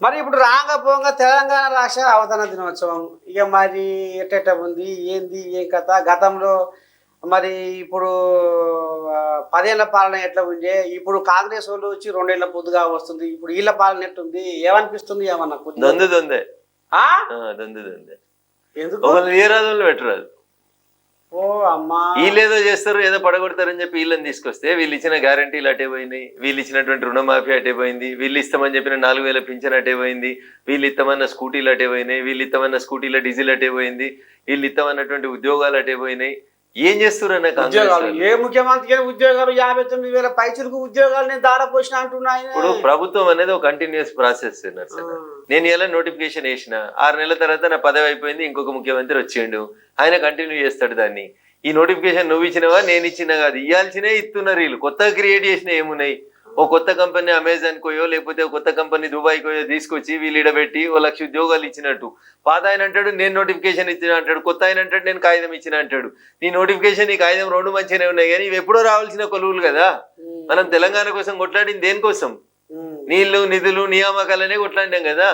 మరి ఇప్పుడు రాంగపోంగా తెలంగాణ రాష్ట్ర అవతరణ దినోత్సవం ఇక మరి ఎట్ట ఉంది ఏంది ఏం కథ గతంలో మరి ఇప్పుడు 10 ఏళ్ల పాలన ఎట్లా ఉండే ఇప్పుడు కాంగ్రెస్ వాళ్ళు వచ్చి 2 ఏళ్ల పొద్దుగా వస్తుంది ఇప్పుడు వీళ్ళ పాలన ఎట్టుంది ఏమనిపిస్తుంది ఏమన్నా దొందు దొందే ఆ? దొందు దొందే ఎందుకు ఒకళ్ళు ఏ రాజులు పెట్టరాదు ఓ అమ్మా వీళ్ళు ఏదో చేస్తారు ఏదో పడగొడతారని చెప్పి వీళ్ళని తీసుకొస్తే వీళ్ళు ఇచ్చిన గ్యారంటీలు అటే పోయినాయి, వీళ్ళు ఇచ్చినటువంటి రుణమాఫీ అటే పోయింది, వీళ్ళు ఇస్తామని చెప్పిన 4000 పింఛన్ అటే పోయింది, వీళ్ళు ఇస్తామన్న స్కూటీలు అటే పోయినాయి, వీళ్ళు ఇస్తామన్న స్కూటీల డీజిల్ అటే పోయింది, వీళ్ళు ఇస్తామన్నటువంటి ఉద్యోగాలు అటే పోయినాయి. ఏం చేస్తారు అన్న ఉద్యోగాలు ఏ ముఖ్యమంత్రి ఉద్యోగాలు 59,000 పైచులకు ఉద్యోగాలు నేను దారపోసిన అంటున్నాయి. ఇప్పుడు ప్రభుత్వం అనేది ఒక కంటిన్యూస్ ప్రాసెస్. నేను ఇలా నోటిఫికేషన్ వేసిన 6 నెలల తర్వాత నా పదవి అయిపోయింది, ఇంకొక ముఖ్యమంత్రి వచ్చిండు, ఆయన కంటిన్యూ చేస్తాడు దాన్ని. ఈ నోటిఫికేషన్ నువ్వు ఇచ్చినవా నేను ఇచ్చినా కాదు, ఇవ్వాల్సినే ఇస్తున్నారు వీళ్ళు. కొత్తగా క్రియేట్ చేసిన ఏమున్నాయి? ఓ కొత్త కంపెనీ అమెజాన్ కోయో లేకపోతే కొత్త కంపెనీ దుబాయ్ కోయో తీసుకొచ్చి వీళ్ళు ఇడబెట్టి 1,00,000 ఉద్యోగాలు ఇచ్చినట్టు. పాత ఆయన అంటాడు నేను నోటిఫికేషన్ ఇచ్చిన అంటాడు, కొత్త ఆయన అంటాడు నేను కాగితం ఇచ్చిన అంటాడు. నీ నోటిఫికేషన్ నీ కాగితం 2 మంచిగానే ఉన్నాయి కానీ ఇవి ఎప్పుడో రావాల్సిన కొలువులు కదా. మనం తెలంగాణ కోసం కొట్లాడింది దేనికోసం? నీళ్లు నిధులు నియామకాలనే కొట్లాడినాం కదా.